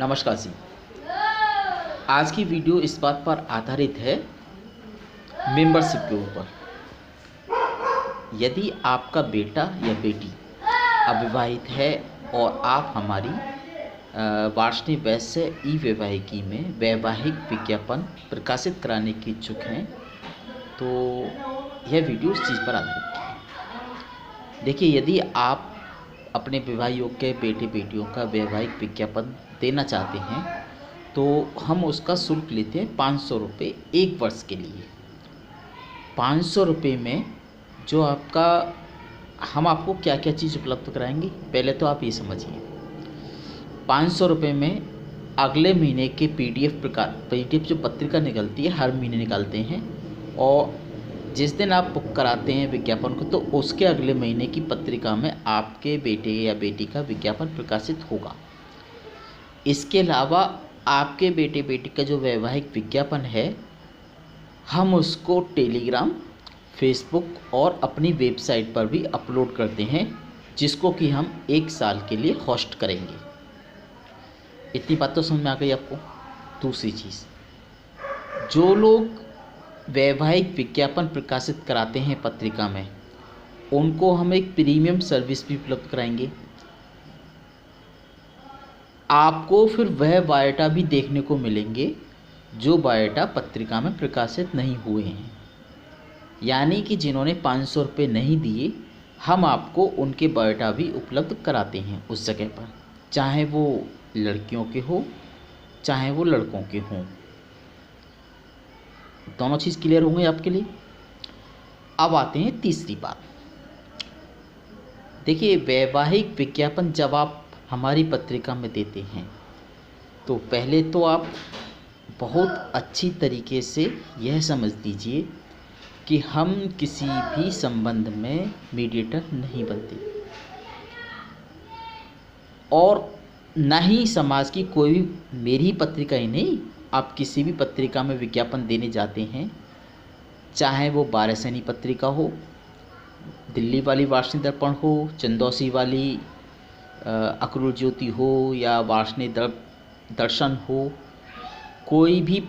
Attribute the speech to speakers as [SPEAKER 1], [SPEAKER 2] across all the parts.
[SPEAKER 1] नमस्कार जी। आज की वीडियो इस बात पर आधारित है मेंबरशिप के ऊपर। यदि आपका बेटा या बेटी अविवाहित है और आप हमारी वार्षिक वैश्य ई वैवाहिकी में वैवाहिक विज्ञापन प्रकाशित कराने के इच्छुक हैं तो यह वीडियो इस चीज़ पर आधारित है। देखिए, यदि आप अपने विवाह योग्य बेटे बेटियों का वैवाहिक विज्ञापन देना चाहते हैं तो हम उसका शुल्क लेते हैं 500 रुपये 1 वर्ष के लिए। 500 रुपये में जो आपका हम आपको क्या क्या चीज़ उपलब्ध कराएंगे, पहले तो आप ये समझिए। 500 रुपये में अगले महीने के पीडीएफ जो पत्रिका निकलती है, हर महीने निकालते हैं, और जिस दिन आप बुक कराते हैं विज्ञापन को तो उसके अगले महीने की पत्रिका में आपके बेटे या बेटी का विज्ञापन प्रकाशित होगा। इसके अलावा आपके बेटे बेटी का जो वैवाहिक विज्ञापन है हम उसको टेलीग्राम, फेसबुक और अपनी वेबसाइट पर भी अपलोड करते हैं, जिसको कि हम 1 साल के लिए होस्ट करेंगे। इतनी बात तो समझ में आ गई आपको। दूसरी चीज़, जो लोग वैवाहिक विज्ञापन प्रकाशित कराते हैं पत्रिका में, उनको हम एक प्रीमियम सर्विस भी उपलब्ध कराएंगे। आपको फिर वह बायोडाटा भी देखने को मिलेंगे जो बायोडाटा पत्रिका में प्रकाशित नहीं हुए हैं, यानी कि जिन्होंने 500 रुपये नहीं दिए, हम आपको उनके बायोडाटा भी उपलब्ध कराते हैं उस जगह पर, चाहे वो लड़कियों के हो चाहे वो लड़कों के हों। दोनों चीज़ क्लियर होंगे आपके लिए। अब आते हैं तीसरी बात। देखिए, वैवाहिक विज्ञापन जब आप हमारी पत्रिका में देते हैं तो पहले तो आप बहुत अच्छी तरीके से यह समझ लीजिए कि हम किसी भी संबंध में मीडिएटर नहीं बनते और ना ही समाज की कोई भी, मेरी पत्रिका ही नहीं, आप किसी भी पत्रिका में विज्ञापन देने जाते हैं, चाहे वो बारहसैनी पत्रिका हो, दिल्ली वाली वार्षिक दर्पण हो, चंदौसी वाली अक्रूर ज्योति हो या वार्षिक दर्शन हो, कोई भी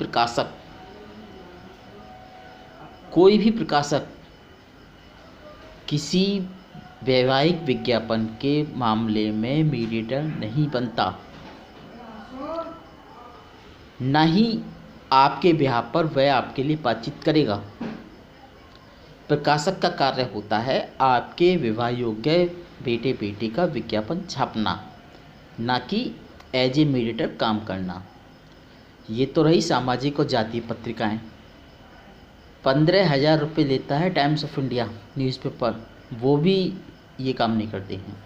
[SPEAKER 1] प्रकाशक किसी वैवाहिक विज्ञापन के मामले में मीडिएटर नहीं बनता, न ही आपके ब्याह पर वह आपके लिए बातचीत करेगा। प्रकाशक का कार्य होता है आपके विवाह योग्य बेटे बेटी का विज्ञापन छापना, ना कि एज ए मीडिएटर काम करना। ये तो रही सामाजिक और जातीय पत्रिकाएं। 15,000 रुपये लेता है टाइम्स ऑफ इंडिया न्यूज़पेपर, वो भी ये काम नहीं करते हैं।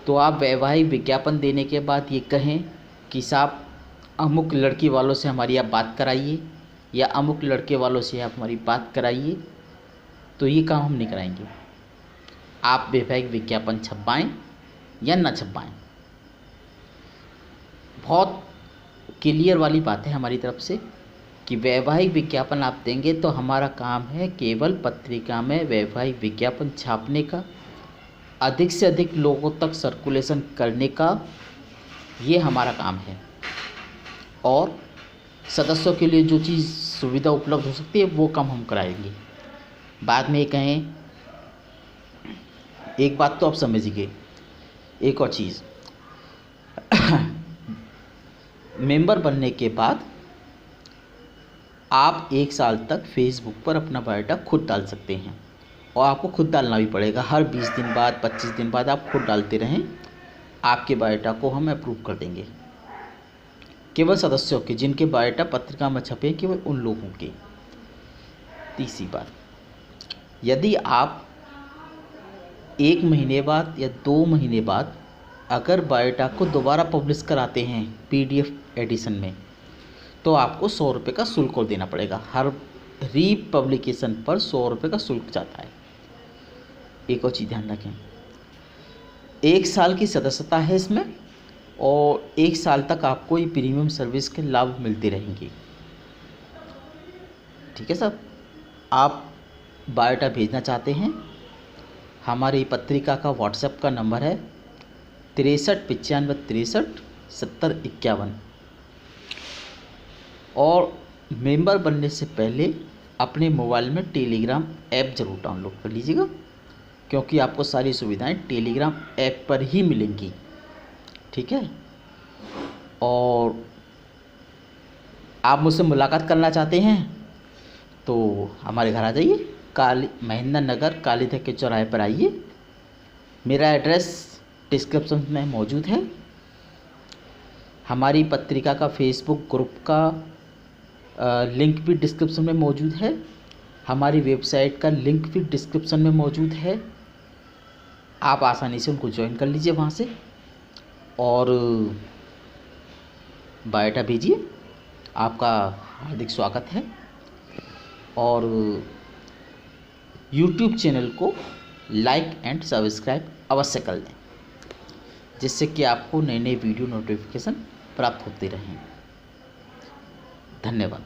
[SPEAKER 1] तो आप वैवाहिक विज्ञापन देने के बाद ये कहें कि साहब अमुक लड़की वालों से हमारी आप बात कराइए या अमुक लड़के वालों से आप हमारी बात कराइए, तो ये काम हम नहीं कराएंगे। आप वैवाहिक विज्ञापन छपवाएं या ना छपवाएं, बहुत क्लियर वाली बात है हमारी तरफ से कि वैवाहिक विज्ञापन आप देंगे तो हमारा काम है केवल पत्रिका में वैवाहिक विज्ञापन छापने का, अधिक से अधिक लोगों तक सर्कुलेशन करने का, ये हमारा काम है। और सदस्यों के लिए जो चीज़ सुविधा उपलब्ध हो सकती है वो काम हम कराएंगे। बाद में ये कहें, एक बात तो आप समझिए, एक और चीज़ मेंबर बनने के बाद आप 1 साल तक फेसबुक पर अपना बायोडाटा खुद डाल सकते हैं, और आपको खुद डालना भी पड़ेगा। हर 20 दिन बाद 25 दिन बाद आप खुद डालते रहें, आपके बायोडाटा को हम अप्रूव कर देंगे। केवल सदस्यों के, जिनके बायोडाटा पत्रिका में छपे, केवल उन लोगों के। तीसरी बात, यदि आप 1 महीने बाद या 2 महीने बाद अगर बायोडाटा को दोबारा पब्लिश कराते हैं पीडीएफ एडिशन में, तो आपको 100 रुपये का शुल्क और देना पड़ेगा। हर रीपब्लिकेशन पर 100 रुपये का शुल्क जाता है। एक और चीज़ ध्यान रखें, 1 साल की सदस्यता है इसमें, और 1 साल तक आपको ये प्रीमियम सर्विस के लाभ मिलते रहेंगे। ठीक है साहब। आप बायोडाटा भेजना चाहते हैं, हमारी पत्रिका का व्हाट्सएप का नंबर है 63 95 63 7051। और मेंबर बनने से पहले अपने मोबाइल में टेलीग्राम ऐप ज़रूर डाउनलोड कर लीजिएगा, क्योंकि आपको सारी सुविधाएं टेलीग्राम ऐप पर ही मिलेंगी। ठीक है। और आप मुझसे मुलाकात करना चाहते हैं तो हमारे घर आ जाइए, महेंद्र नगर कालीधर के चौराहे पर आइए। मेरा एड्रेस डिस्क्रिप्शन में मौजूद है। हमारी पत्रिका का फेसबुक ग्रुप का लिंक भी डिस्क्रिप्शन में मौजूद है। हमारी वेबसाइट का लिंक भी डिस्क्रिप्शन में मौजूद है। आप आसानी से उनको ज्वाइन कर लीजिए वहाँ से और बायोडाटा भेजिए। आपका हार्दिक स्वागत है। और YouTube चैनल को लाइक एंड सब्सक्राइब अवश्य कर लें, जिससे कि आपको नए नए वीडियो नोटिफिकेशन प्राप्त होते रहें। धन्यवाद।